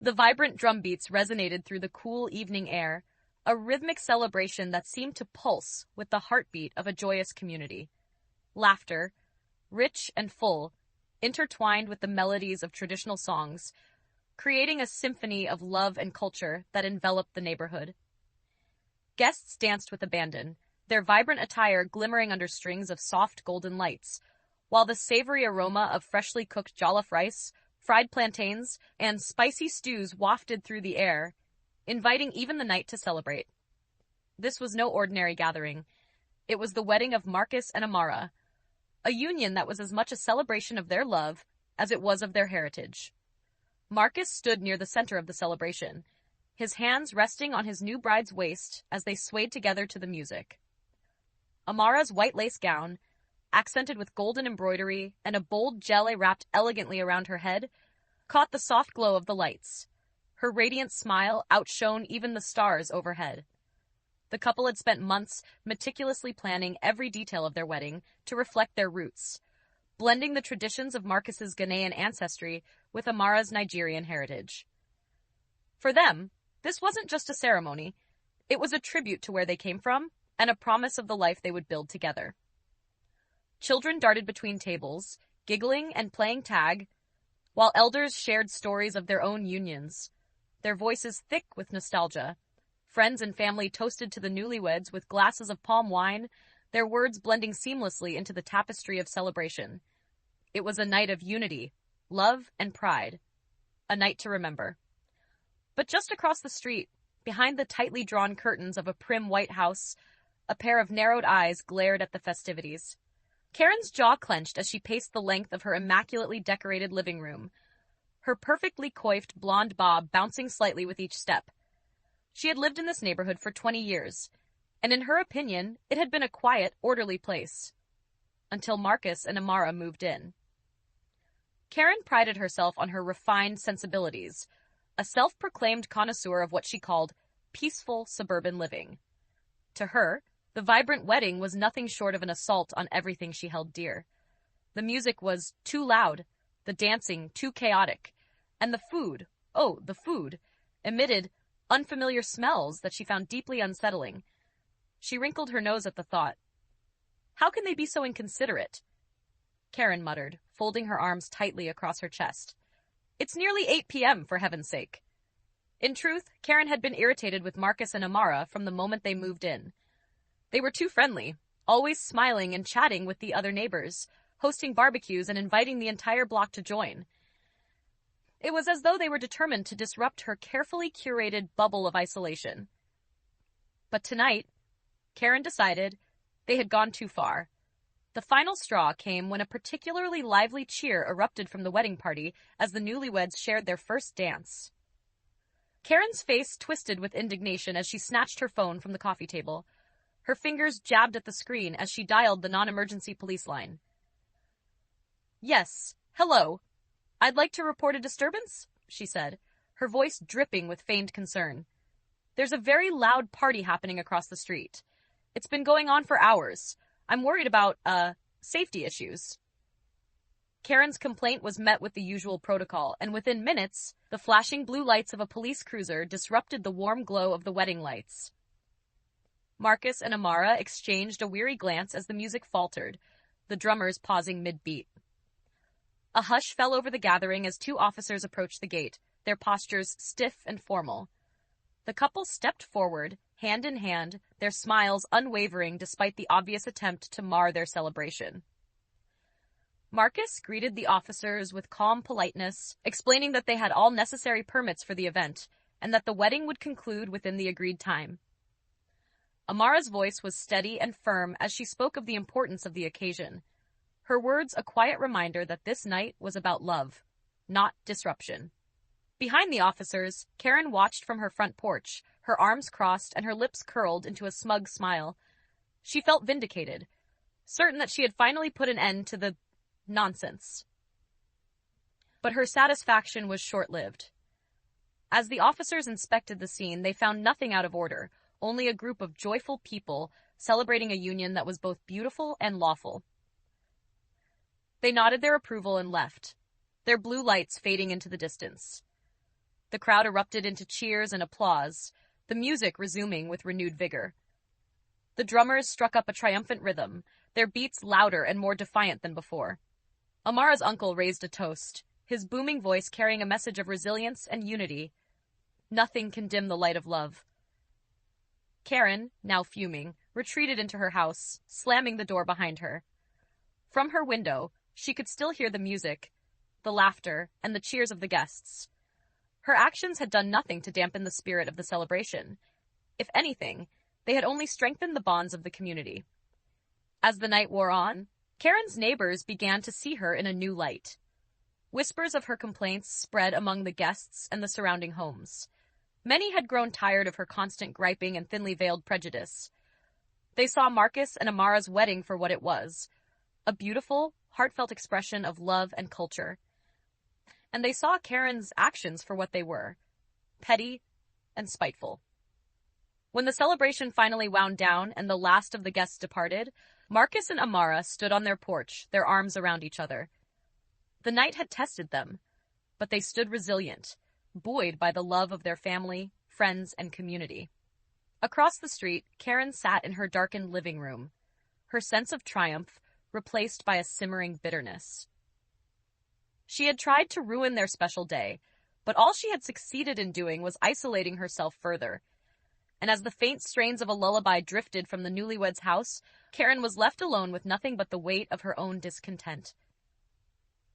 The vibrant drum beats resonated through the cool evening air, a rhythmic celebration that seemed to pulse with the heartbeat of a joyous community. Laughter, rich and full, intertwined with the melodies of traditional songs, creating a symphony of love and culture that enveloped the neighborhood. Guests danced with abandon, their vibrant attire glimmering under strings of soft golden lights, while the savory aroma of freshly cooked jollof rice, fried plantains, and spicy stews wafted through the air, inviting even the night to celebrate. This was no ordinary gathering. It was the wedding of Marcus and Amara, a union that was as much a celebration of their love as it was of their heritage. Marcus stood near the center of the celebration, his hands resting on his new bride's waist as they swayed together to the music. Amara's white lace gown, accented with golden embroidery and a bold gele wrapped elegantly around her head, caught the soft glow of the lights. Her radiant smile outshone even the stars overhead. The couple had spent months meticulously planning every detail of their wedding to reflect their roots, blending the traditions of Marcus's Ghanaian ancestry with Amara's Nigerian heritage. For them, this wasn't just a ceremony. It was a tribute to where they came from and a promise of the life they would build together. Children darted between tables, giggling and playing tag, while elders shared stories of their own unions, their voices thick with nostalgia. Friends and family toasted to the newlyweds with glasses of palm wine, their words blending seamlessly into the tapestry of celebration. It was a night of unity, love, and pride. A night to remember. But just across the street, behind the tightly drawn curtains of a prim white house, a pair of narrowed eyes glared at the festivities. Karen's jaw clenched as she paced the length of her immaculately decorated living room, her perfectly coiffed blonde bob bouncing slightly with each step. She had lived in this neighborhood for 20 years, and in her opinion, it had been a quiet, orderly place. Until Marcus and Amara moved in. Karen prided herself on her refined sensibilities, a self-proclaimed connoisseur of what she called peaceful suburban living. To her, the vibrant wedding was nothing short of an assault on everything she held dear. The music was too loud, the dancing too chaotic, and the food, emitted unfamiliar smells that she found deeply unsettling. She wrinkled her nose at the thought. How can they be so inconsiderate? Karen muttered, folding her arms tightly across her chest. It's nearly 8 p.m., for heaven's sake. In truth, Karen had been irritated with Marcus and Amara from the moment they moved in. They were too friendly, always smiling and chatting with the other neighbors, hosting barbecues and inviting the entire block to join. It was as though they were determined to disrupt her carefully curated bubble of isolation. But tonight, Karen decided they had gone too far. The final straw came when a particularly lively cheer erupted from the wedding party as the newlyweds shared their first dance. Karen's face twisted with indignation as she snatched her phone from the coffee table. Her fingers jabbed at the screen as she dialed the non-emergency police line. Yes, hello. I'd like to report a disturbance, she said, her voice dripping with feigned concern. There's a very loud party happening across the street. It's been going on for hours. I'm worried about, safety issues. Karen's complaint was met with the usual protocol, and within minutes, the flashing blue lights of a police cruiser disrupted the warm glow of the wedding lights. Marcus and Amara exchanged a weary glance as the music faltered, the drummers pausing mid-beat. A hush fell over the gathering as two officers approached the gate, their postures stiff and formal. The couple stepped forward, hand in hand, their smiles unwavering despite the obvious attempt to mar their celebration. Marcus greeted the officers with calm politeness, explaining that they had all necessary permits for the event, and that the wedding would conclude within the agreed time. Amara's voice was steady and firm as she spoke of the importance of the occasion, her words a quiet reminder that this night was about love, not disruption. Behind the officers, Karen watched from her front porch, her arms crossed and her lips curled into a smug smile. She felt vindicated, certain that she had finally put an end to the nonsense. But her satisfaction was short-lived. As the officers inspected the scene, they found nothing out of order, only a group of joyful people celebrating a union that was both beautiful and lawful. They nodded their approval and left, their blue lights fading into the distance. The crowd erupted into cheers and applause, the music resuming with renewed vigor. The drummers struck up a triumphant rhythm, their beats louder and more defiant than before. Amara's uncle raised a toast, his booming voice carrying a message of resilience and unity. Nothing can dim the light of love. Karen, now fuming, retreated into her house, slamming the door behind her. From her window, she could still hear the music, the laughter, and the cheers of the guests. Her actions had done nothing to dampen the spirit of the celebration. If anything, they had only strengthened the bonds of the community. As the night wore on, Karen's neighbors began to see her in a new light. Whispers of her complaints spread among the guests and the surrounding homes. Many had grown tired of her constant griping and thinly veiled prejudice. They saw Marcus and Amara's wedding for what it was, a beautiful, heartfelt expression of love and culture. And they saw Karen's actions for what they were, petty and spiteful. When the celebration finally wound down and the last of the guests departed, Marcus and Amara stood on their porch, their arms around each other. The night had tested them, but they stood resilient, buoyed by the love of their family, friends, and community. Across the street, Karen sat in her darkened living room, her sense of triumph replaced by a simmering bitterness. She had tried to ruin their special day, but all she had succeeded in doing was isolating herself further. And as the faint strains of a lullaby drifted from the newlyweds' house, Karen was left alone with nothing but the weight of her own discontent.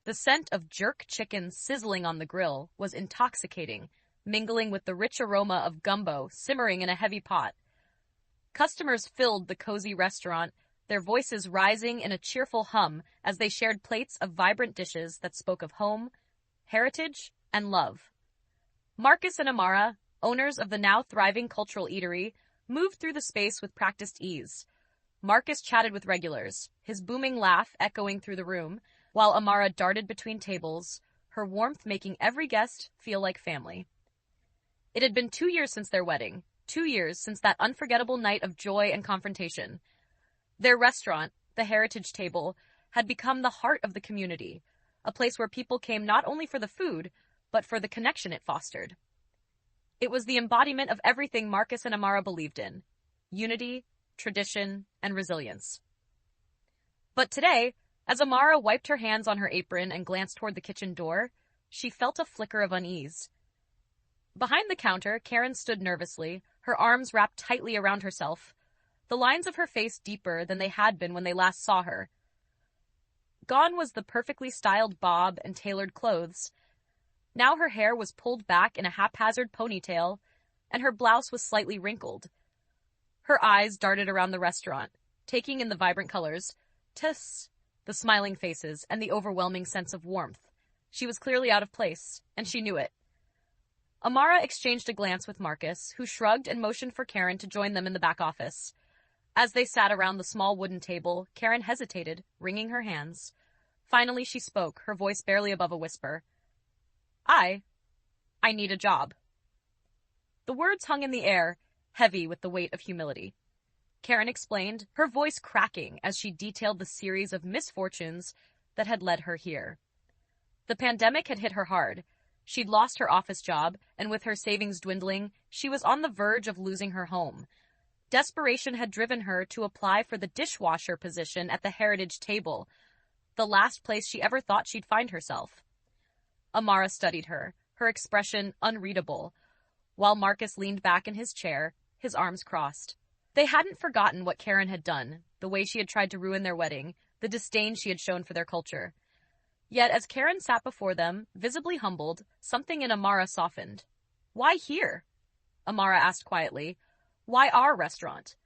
The scent of jerk chicken sizzling on the grill was intoxicating, mingling with the rich aroma of gumbo simmering in a heavy pot. Customers filled the cozy restaurant, their voices rising in a cheerful hum as they shared plates of vibrant dishes that spoke of home, heritage, and love. Marcus and Amara, owners of the now thriving cultural eatery, moved through the space with practiced ease. Marcus chatted with regulars, his booming laugh echoing through the room, while Amara darted between tables, her warmth making every guest feel like family. It had been 2 years since their wedding, 2 years since that unforgettable night of joy and confrontation. Their restaurant, the Heritage Table, had become the heart of the community, a place where people came not only for the food, but for the connection it fostered. It was the embodiment of everything Marcus and Amara believed in: unity, tradition, and resilience. But today, as Amara wiped her hands on her apron and glanced toward the kitchen door, she felt a flicker of unease. Behind the counter, Karen stood nervously, her arms wrapped tightly around herself, the lines of her face deeper than they had been when they last saw her. Gone was the perfectly styled bob and tailored clothes. Now her hair was pulled back in a haphazard ponytail, and her blouse was slightly wrinkled. Her eyes darted around the restaurant, taking in the vibrant colors, the smiling faces, and the overwhelming sense of warmth. She was clearly out of place, and she knew it. Amara exchanged a glance with Marcus, who shrugged and motioned for Karen to join them in the back office. As they sat around the small wooden table, Karen hesitated, wringing her hands. Finally, she spoke, her voice barely above a whisper. I need a job." The words hung in the air, heavy with the weight of humility. Karen explained, her voice cracking as she detailed the series of misfortunes that had led her here. The pandemic had hit her hard. She'd lost her office job, and with her savings dwindling, she was on the verge of losing her home. Desperation had driven her to apply for the dishwasher position at the Heritage Table, the last place she ever thought she'd find herself. Amara studied her, her expression unreadable, while Marcus leaned back in his chair, his arms crossed. They hadn't forgotten what Karen had done, the way she had tried to ruin their wedding, the disdain she had shown for their culture. Yet as Karen sat before them, visibly humbled, something in Amara softened. "Why here?" Amara asked quietly. "Why our restaurant?"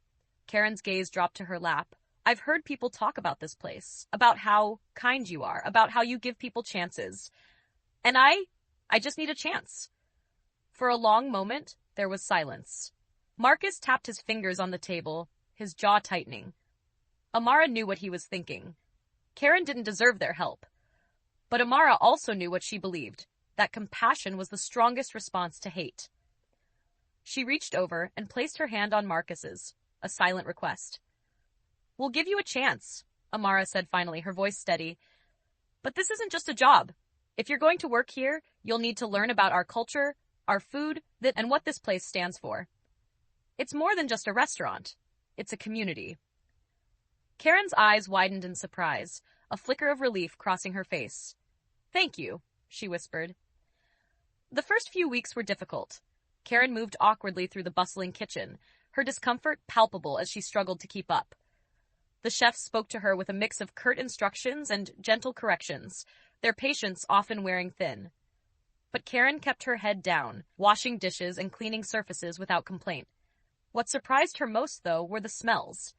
Karen's gaze dropped to her lap. "I've heard people talk about this place, about how kind you are, about how you give people chances. And I just need a chance." For a long moment, there was silence. Marcus tapped his fingers on the table, his jaw tightening. Amara knew what he was thinking. Karen didn't deserve their help. But Amara also knew what she believed, that compassion was the strongest response to hate. She reached over and placed her hand on Marcus's, a silent request. "We'll give you a chance," Amara said finally, her voice steady. "But this isn't just a job. If you're going to work here, you'll need to learn about our culture, our food, and what this place stands for. It's more than just a restaurant. It's a community. Karen's eyes widened in surprise, a flicker of relief crossing her face. "Thank you," she whispered. The first few weeks were difficult. Karen moved awkwardly through the bustling kitchen, her discomfort palpable as she struggled to keep up. The chefs spoke to her with a mix of curt instructions and gentle corrections, their patience often wearing thin. But Karen kept her head down, washing dishes and cleaning surfaces without complaint. What surprised her most, though, were the smells.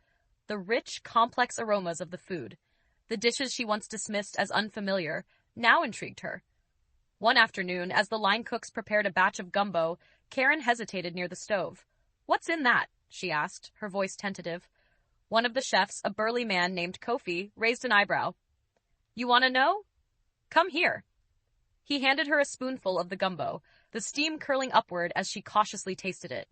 The rich, complex aromas of the food. The dishes she once dismissed as unfamiliar now intrigued her. One afternoon, as the line cooks prepared a batch of gumbo, Karen hesitated near the stove. "What's in that?" she asked, her voice tentative. One of the chefs, a burly man named Kofi, raised an eyebrow. "You want to know? Come here." He handed her a spoonful of the gumbo, the steam curling upward as she cautiously tasted it.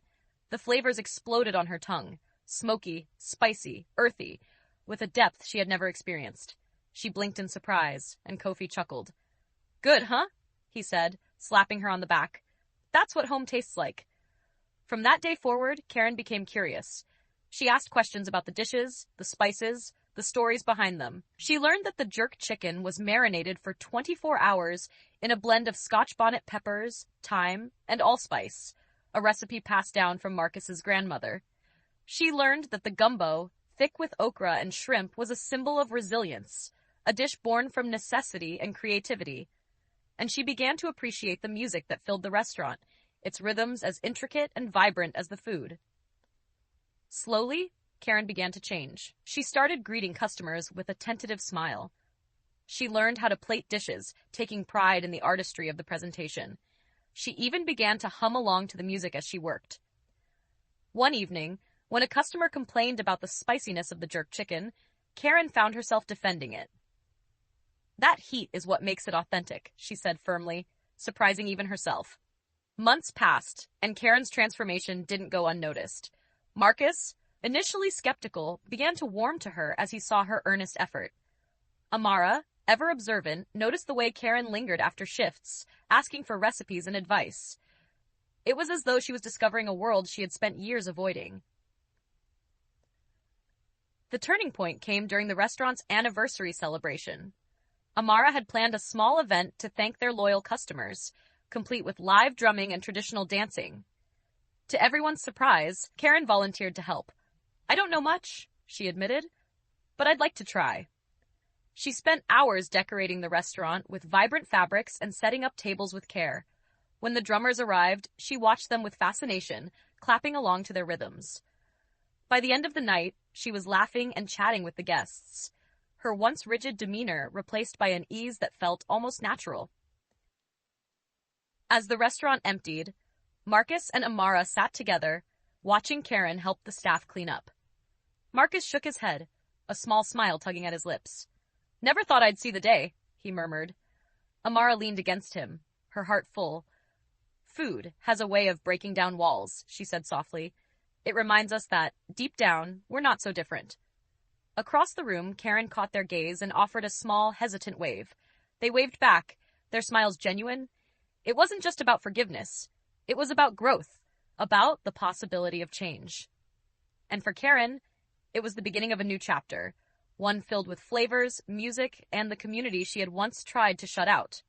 The flavors exploded on her tongue, smoky, spicy, earthy, with a depth she had never experienced. She blinked in surprise, and Kofi chuckled. "Good, huh?" he said, slapping her on the back. "That's what home tastes like." From that day forward, Karen became curious. She asked questions about the dishes, the spices, the stories behind them. She learned that the jerk chicken was marinated for 24 hours in a blend of Scotch bonnet peppers, thyme, and allspice, a recipe passed down from Marcus's grandmother. She learned that the gumbo, thick with okra and shrimp, was a symbol of resilience, a dish born from necessity and creativity. And she began to appreciate the music that filled the restaurant, its rhythms as intricate and vibrant as the food. Slowly, Karen began to change. She started greeting customers with a tentative smile. She learned how to plate dishes, taking pride in the artistry of the presentation. She even began to hum along to the music as she worked. One evening, when a customer complained about the spiciness of the jerk chicken, Karen found herself defending it. "That heat is what makes it authentic," she said firmly, surprising even herself. Months passed, and Karen's transformation didn't go unnoticed. Marcus, initially skeptical, began to warm to her as he saw her earnest effort. Amara, ever observant, noticed the way Karen lingered after shifts, asking for recipes and advice. It was as though she was discovering a world she had spent years avoiding. The turning point came during the restaurant's anniversary celebration. Amara had planned a small event to thank their loyal customers, complete with live drumming and traditional dancing. To everyone's surprise, Karen volunteered to help. "I don't know much," she admitted, "but I'd like to try." She spent hours decorating the restaurant with vibrant fabrics and setting up tables with care. When the drummers arrived, she watched them with fascination, clapping along to their rhythms. By the end of the night, she was laughing and chatting with the guests, her once rigid demeanor replaced by an ease that felt almost natural. As the restaurant emptied, Marcus and Amara sat together, watching Karen help the staff clean up. Marcus shook his head, a small smile tugging at his lips. "Never thought I'd see the day," he murmured. Amara leaned against him, her heart full. "Food has a way of breaking down walls," she said softly. "It reminds us that, deep down, we're not so different." Across the room, Karen caught their gaze and offered a small, hesitant wave. They waved back, their smiles genuine. It wasn't just about forgiveness. It was about growth, about the possibility of change. And for Karen, it was the beginning of a new chapter, one filled with flavors, music, and the community she had once tried to shut out.